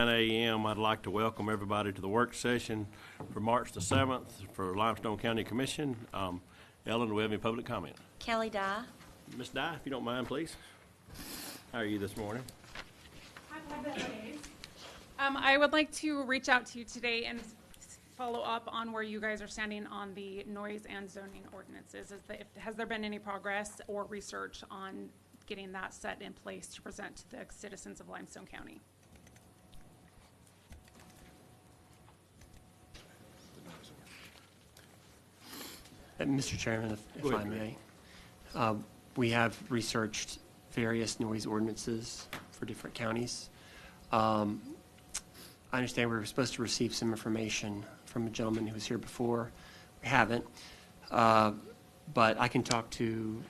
9 a.m., I'd like to welcome everybody to the work session for March the 7th for Limestone County Commission. Ellen, do we have any public comment? Kelly Dye. Ms. Dye, if you don't mind, please. How are you this morning? I would like to reach out to you today and follow up on where you guys are standing on the noise and zoning ordinances. Has there been any progress or research on getting that set in place to present to the citizens of Limestone County? Mr. Chairman, if I may, we have researched various noise ordinances for different counties. I understand we were supposed to receive some information from a gentleman who was here before. We haven't, but I can talk to you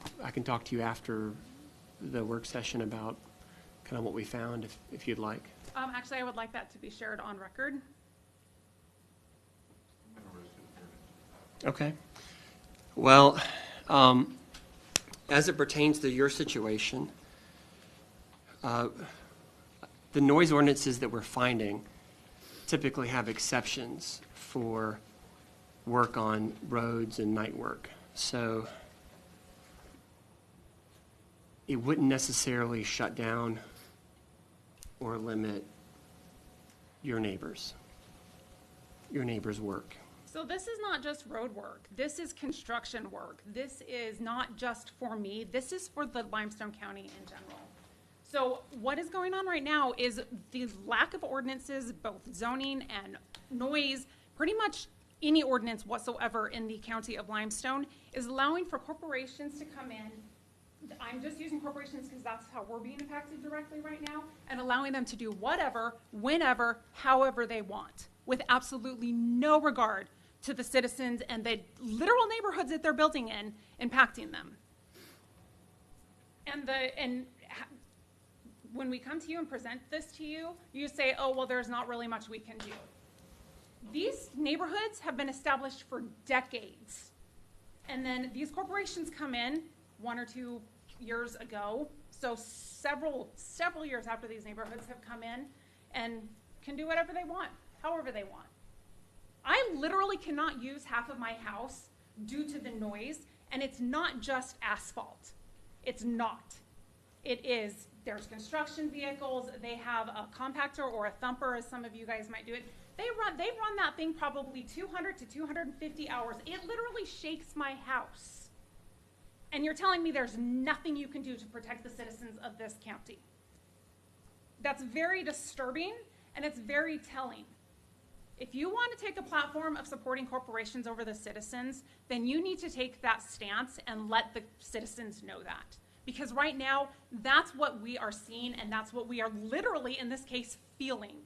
after the work session about kind of what we found, if you'd like. Actually, I would like that to be shared on record. Okay. Well, as it pertains to your situation, the noise ordinances that we're finding typically have exceptions for work on roads and night work. So it wouldn't necessarily shut down or limit your neighbors' work. So this is not just road work. This is construction work. This is not just for me. This is for the Limestone County in general. So what is going on right now is the lack of ordinances, both zoning and noise, pretty much any ordinance whatsoever in the county of Limestone is allowing for corporations to come in. I'm just using corporations because that's how we're being impacted directly right now, and allowing them to do whatever, whenever, however they want, with absolutely no regard to the citizens and the literal neighborhoods that they're building in, impacting them. And when we come to you and present this to you, you say, oh, well, there's not really much we can do. These neighborhoods have been established for decades. And then these corporations come in 1 or 2 years ago, so several years after these neighborhoods have come in, and can do whatever they want, however they want. I literally cannot use half of my house due to the noise, and it's not just asphalt. It's not. It is, there's construction vehicles, they have a compactor or a thumper, as some of you guys might do it. They run that thing probably 200 to 250 hours. It literally shakes my house. And you're telling me there's nothing you can do to protect the citizens of this county. That's very disturbing, and it's very telling. If you want to take a platform of supporting corporations over the citizens, then you need to take that stance and let the citizens know that. Because right now, that's what we are seeing, and that's what we are literally, in this case, feeling.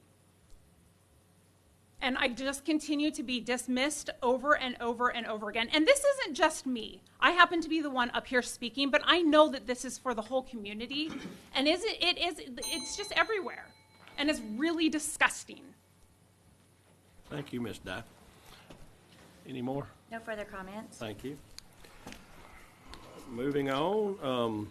And I just continue to be dismissed over and over and over again. And this isn't just me. I happen to be the one up here speaking, but I know that this is for the whole community. And it's just everywhere. And it's really disgusting. Thank you, Ms. Dye. Any more? No further comments. Thank you. Moving on,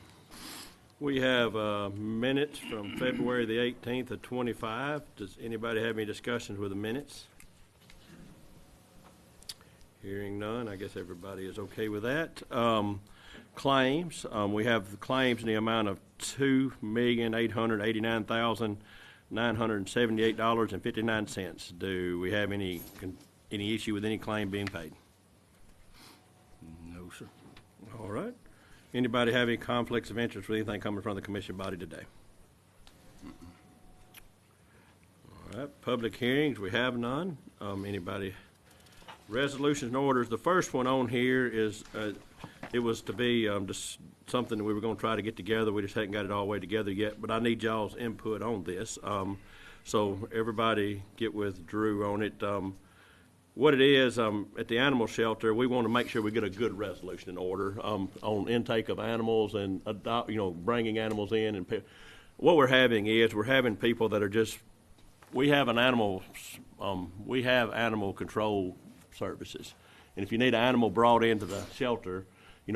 we have minutes from February the 18th of 25. Does anybody have any discussions with the minutes? Hearing none, I guess everybody is okay with that. Claims, we have the claims in the amount of $2,889,978.59. Do we have any issue with any claim being paid? No, sir. All right. Anybody have any conflicts of interest with anything coming from the commission body today? All right. Public hearings, we have none. Anybody? Resolutions and orders. The first one on here is it was to be just something that we were going to try to get together. We just hadn't got it all the way together yet, but I need y'all's input on this. So everybody get with Drew on it. What it is, at the animal shelter, we want to make sure we get a good resolution in order on intake of animals and bringing animals in. And what we're having people that are just, we have animal control services, and if you need an animal brought into the shelter,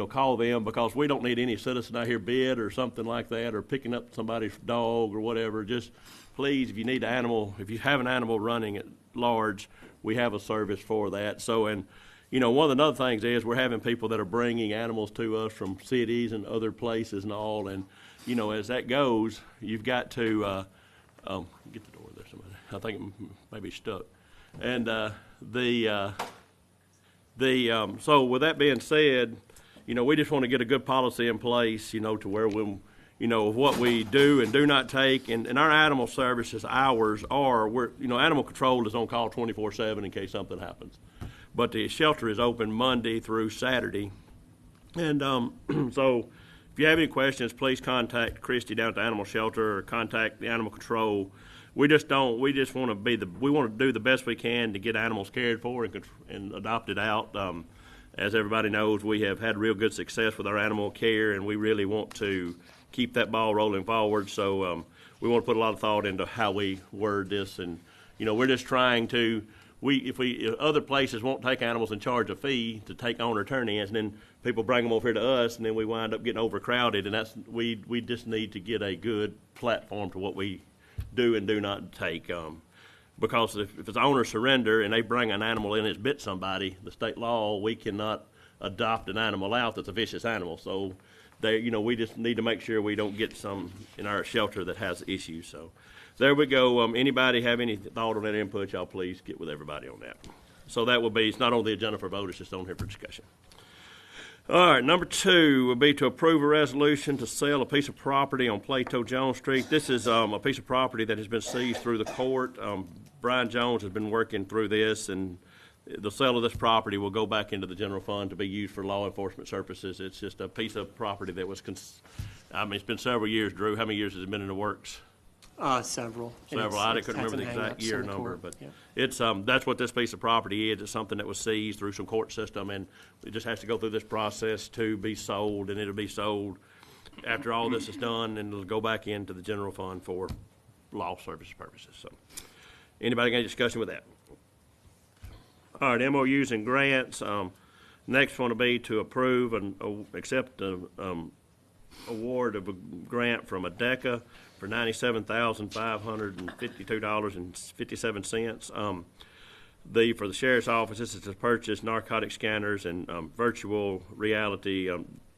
call them, because we don't need any citizen out here bid or something like that, or picking up somebody's dog or whatever. Just please, if you need an animal, if you have an animal running at large, we have a service for that. So, and, one of the other things is we're having people that are bringing animals to us from cities and other places and all. And, as that goes, you've got to, get the door there, somebody. I think it may be stuck. And, so with that being said, we just want to get a good policy in place, to where when, what we do and do not take, and our animal services hours are, animal control is on call 24/7 in case something happens. But the shelter is open Monday through Saturday. And so if you have any questions, please contact Christy down at the animal shelter or contact the animal control. We just want to we want to do the best we can to get animals cared for and adopted out. As everybody knows, we have had real good success with our animal care, and we really want to keep that ball rolling forward. So we want to put a lot of thought into how we word this, and we're just trying to. If other places won't take animals and charge a fee to take on or turn-ins, and then people bring them over here to us, and then we wind up getting overcrowded, and we just need to get a good platform to what we do and do not take. Because if it's owner surrender and they bring an animal in that's bit somebody, the state law, we cannot adopt an animal out that's a vicious animal. So we just need to make sure we don't get some in our shelter that has issues. So there we go. Anybody have any thought on that input, y'all please get with everybody on that. So that will be, it's not on the agenda for vote, it's just on here for discussion. All right, number 2 would be to approve a resolution to sell a piece of property on Plato Jones Street. This is a piece of property that has been seized through the court. Brian Jones has been working through this, and the sale of this property will go back into the general fund to be used for law enforcement purposes. It's just a piece of property that was, it's been several years, Drew. How many years has it been in the works? Several. I couldn't remember the exact year number, but it's that's what this piece of property is. It's something that was seized through some court system, and it just has to go through this process to be sold, and it'll be sold after all this is done, and it'll go back into the general fund for law services purposes. So, anybody got any discussion with that? All right, MOUs and grants. Next one will be to approve and accept the award of a grant from ADECA for $97,552.57. For the sheriff's office, this is to purchase narcotic scanners and virtual reality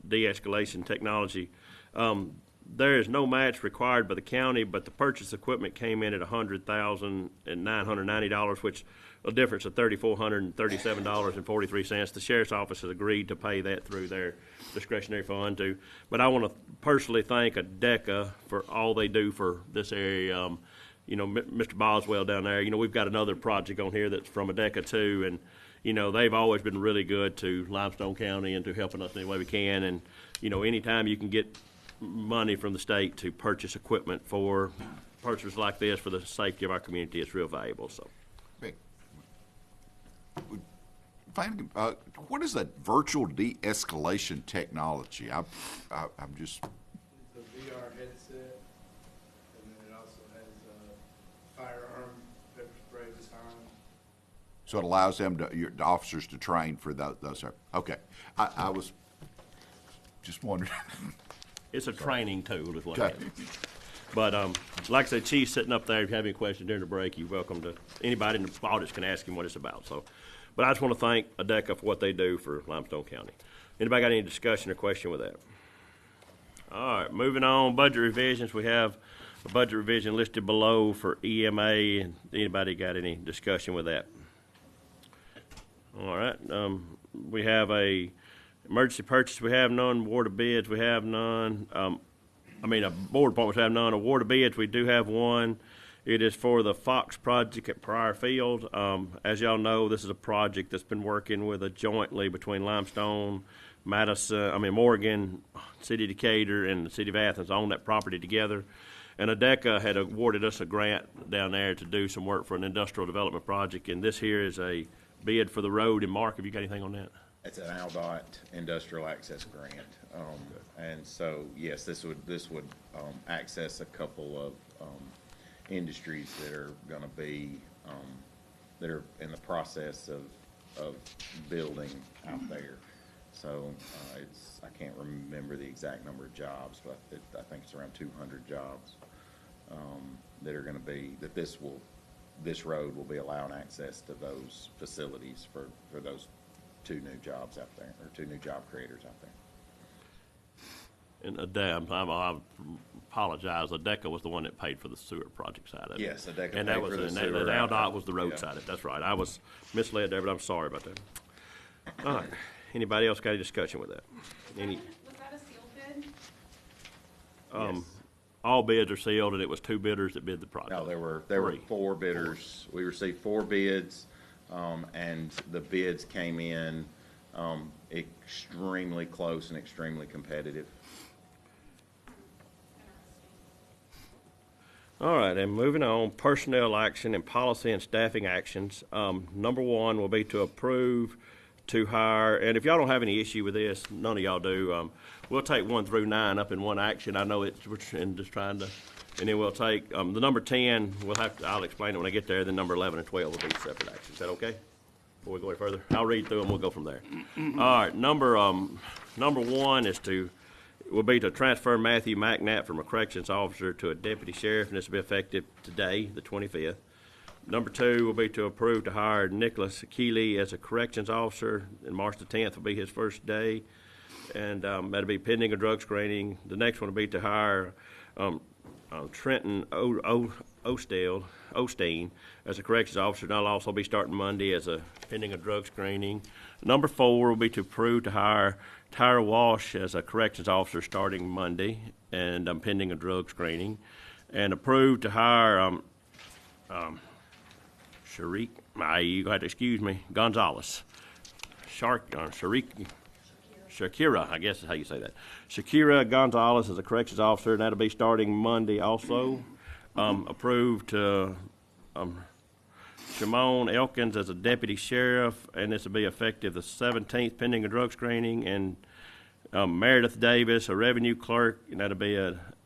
de-escalation technology. There is no match required by the county, but the purchase equipment came in at $100,990, which a difference of $3,437.43. The sheriff's office has agreed to pay that through their discretionary fund too. But I want to personally thank ADECA for all they do for this area. Mr. Boswell down there, we've got another project on here that's from ADECA too, and they've always been really good to Limestone County and to helping us any way we can. And anytime you can get money from the state to purchase equipment for purchases like this for the safety of our community, it's real valuable. So. What is that virtual de-escalation technology? I'm just. It's a VR headset, and then it also has a firearm pepper spray design. So it allows them the officers to train for those. Okay, I was just wondering. It's a training tool, is what Okay. it is. But like I said, Chief's sitting up there. If you have any questions during the break, you're welcome to. Anybody in the audience can ask him what it's about. So, but I just want to thank ADECA for what they do for Limestone County. Anybody got any discussion or question with that? All right, moving on. Budget revisions. We have a budget revision listed below for EMA. And anybody got any discussion with that? All right. We have a emergency purchase. We have none. Award of bids. We have none. Board appointments have none. Award of bids, we do have one. It is for the Fox project at Pryor Field. As y'all know, this is a project that's been working with jointly between Limestone, Morgan, City of Decatur, and the City of Athens on that property together. And ADECA had awarded us a grant down there to do some work for an industrial development project. And this here is a bid for the road. And Mark, have you got anything on that? It's an ALDOT industrial access grant, and so yes, this would access a couple of industries that are going to be that are in the process of building out there. So, I can't remember the exact number of jobs, but I think it's around 200 jobs, that are gonna be, that this road will be allowing access to those facilities for those 2 new jobs out there, or 2 new job creators out there. And I apologize, ADECA was the one that paid for the sewer project side of it. Yes, ADECA And that paid was, for the and sewer the out ALDOT there. was the road Yeah. side of it, that's right. I was misled there, but I'm sorry about that. All right, anybody else got any discussion with that? Any, Was that a sealed bid? Yes. all bids are sealed, and it was 2 bidders that bid the project. No, there were 3. 4 bidders. We received 4 bids, and the bids came in, extremely close and extremely competitive. All right, and moving on, personnel action and policy and staffing actions. Number 1 will be to approve to hire, and if y'all don't have any issue with this, none of y'all do, we'll take 1 through 9 up in one action. I know it's, and just trying to, and then we'll take, the number 10, I'll explain it when I get there, then number 11 and 12 will be separate actions. Is that okay? Before we go any further? I'll read through them, we'll go from there. All right, number 1 will be to transfer Matthew McNatt from a corrections officer to a deputy sheriff, and this will be effective today, the 25th. Number 2 will be to approve to hire Nicholas Keeley as a corrections officer, and March the 10th will be his first day, and that'll be pending a drug screening. The next one will be to hire Trenton Osteen as a corrections officer, and I'll also be starting Monday as a pending a drug screening. Number 4 will be to approve to hire Tyra Walsh as a corrections officer starting Monday, and pending a drug screening, and approve to hire Sharik, you got to excuse me, Gonzalez. Shakira, I guess is how you say that. Shakira Gonzalez is a corrections officer, and that'll be starting Monday also. Approved to Shimon Elkins as a deputy sheriff, and this will be effective the 17th, pending a drug screening. And Meredith Davis, a revenue clerk, and that'll be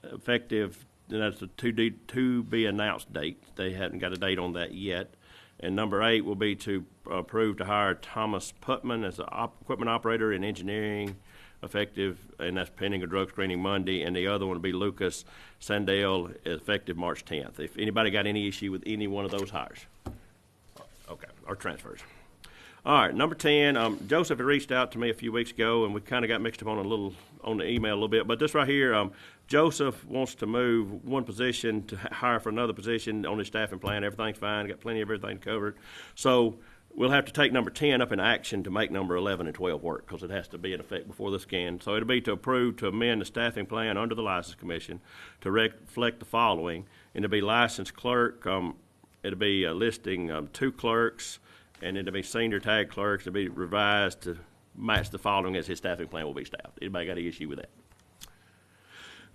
effective, and that's a to be announced date. They hadn't got a date on that yet. And number 8 will be to approve to hire Thomas Putman as an equipment operator in engineering, effective, and that's pending a drug screening Monday. And the other one will be Lucas Sandell, effective March 10th. If anybody got any issue with any one of those hires, okay, or transfers. All right, number 10, Joseph had reached out to me a few weeks ago, and we kind of got mixed up on the email a little bit. But this right here, Joseph wants to move one position to hire for another position on his staffing plan. Everything's fine, got plenty of everything covered. So we'll have to take number 10 up in action to make number 11 and 12 work, because it has to be in effect before this can. So it'll be to approve to amend the staffing plan under the License Commission to reflect the following. And it'll be licensed clerk, it'll be listing 2 clerks, and it'll be senior tag clerks. It'll be revised to match the following as his staffing plan will be staffed. Anybody got any issue with that?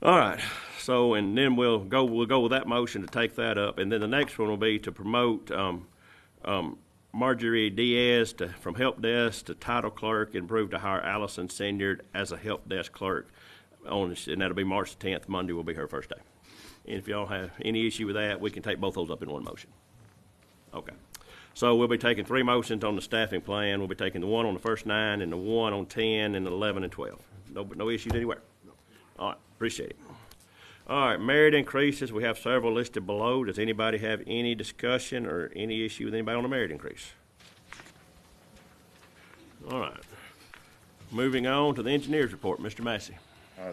All right, so, and then we'll go with that motion to take that up. And then the next one will be to promote Marjorie Diaz from help desk to title clerk, and approve to hire Allison Senior as a help desk clerk, and that'll be March 10th. Monday will be her first day. And if y'all have any issue with that, we can take both those up in one motion. Okay. So we'll be taking 3 motions on the staffing plan. We'll be taking the one on the first 9, and the one on 10, and 11 and 12. No issues anywhere? All right, appreciate it. All right, merit increases, we have several listed below. Does anybody have any discussion or any issue with anybody on the merit increase? All right. Moving on to the engineer's report, Mr. Massey.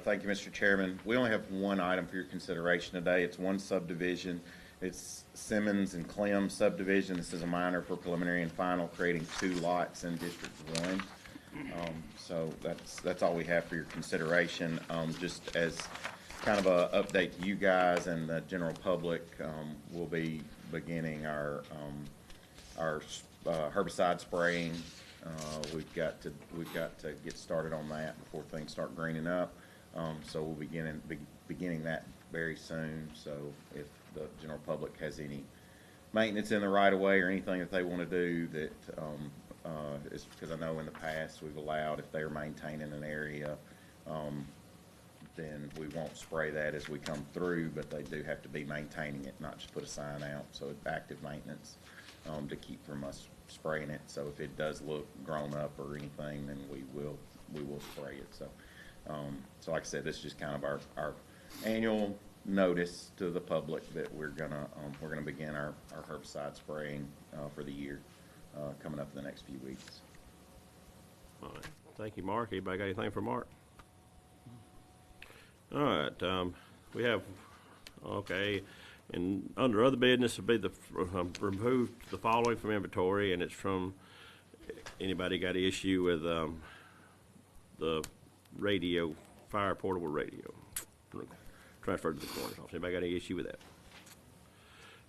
Thank you, Mr. Chairman. We only have one item for your consideration today. It's one subdivision. It's Simmons and Clem subdivision. This is a minor for preliminary and final, creating 2 lots in District 1. So that's all we have for your consideration. Just as kind of a update to you guys and the general public, we'll be beginning our herbicide spraying. We've got to get started on that before things start greening up. So we'll be beginning that very soon. So if the general public has any maintenance in the right of way or anything that they want to do, that is because I know in the past we've allowed, if they're maintaining an area, then we won't spray that as we come through, but they do have to be maintaining it, not just put a sign out. So active maintenance to keep from us spraying it. So if it does look grown up or anything, then we will we will spray it. So, so like I said, this is just kind of our annual notice to the public that we're gonna begin our herbicide spraying for the year coming up in the next few weeks. All right, thank you, Mark. Anybody got anything for Mark? All right, we have, okay, and under other business would be the, remove the following from inventory, and it's from, anybody got an issue with, the radio, fire portable radio, transferred to the coroner's office. Anybody got any issue with that?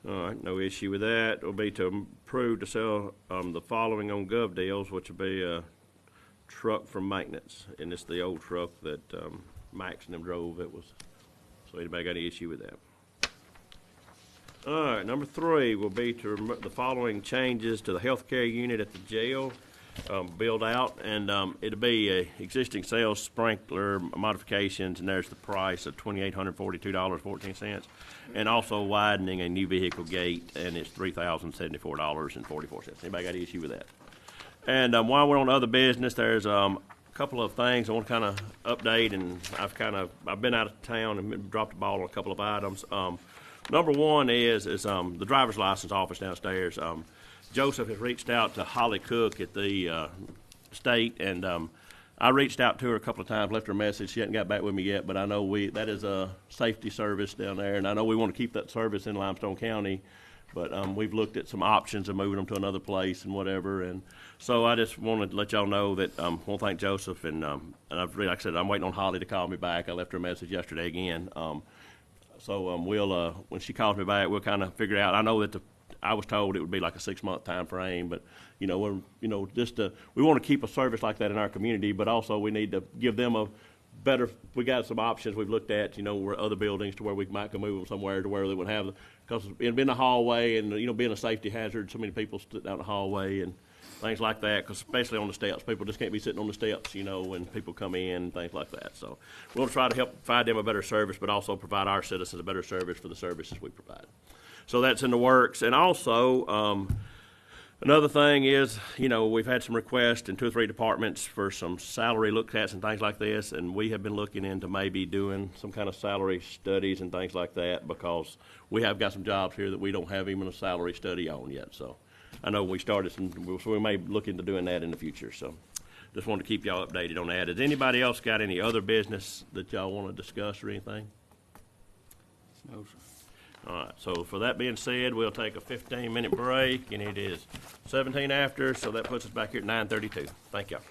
All right, no issue with that. It'll be to approve to sell, the following on Gov Deals, which will be a truck from maintenance, and it's the old truck that, Max and them drove. It was, so anybody got any issue with that? All right, number 3 will be to remove the following changes to the healthcare unit at the jail, build out, and it'll be a existing sales sprinkler modifications, and there's the price of $2,842.14, and also widening a new vehicle gate, and it's $3,074.44. Anybody got any issue with that? And while we're on other business, there's a couple of things I want to kind of update, and I've been out of town and dropped the ball on a couple of items. Number 1 is the driver's license office downstairs. Joseph has reached out to Holly Cook at the state, and I reached out to her a couple of times, left her a message. She hasn't got back with me yet, but I know that is a safety service down there, and I know we want to keep that service in Limestone County, but we've looked at some options of moving them to another place and whatever, and so I just wanted to let y'all know that I want to thank Joseph, and I've like I said, I'm waiting on Holly to call me back. I left her a message yesterday again. So we'll when she calls me back, we'll kind of figure out. I know that I was told it would be like a 6-month time frame, but we want to keep a service like that in our community, but also we need to give them a better. We got some options we've looked at, where other buildings to where we might can move them somewhere to where they would have, because it being a hallway and being a safety hazard, so many people sit down the hallway and things like that, because especially on the steps, people just can't be sitting on the steps, when people come in and things like that. So we'll try to help provide them a better service, but also provide our citizens a better service for the services we provide. So that's in the works. And also, another thing is, we've had some requests in 2 or 3 departments for some salary look-ats and things like this, and we have been looking into maybe doing some kind of salary studies and things like that, because we have got some jobs here that we don't have even a salary study on yet. So I know we started so we may look into doing that in the future. So just wanted to keep y'all updated on that. Has anybody else got any other business that y'all want to discuss or anything? No, sir. All right, so for that being said, we'll take a 15-minute break, and it is 17 after, so that puts us back here at 9:32. Thank y'all.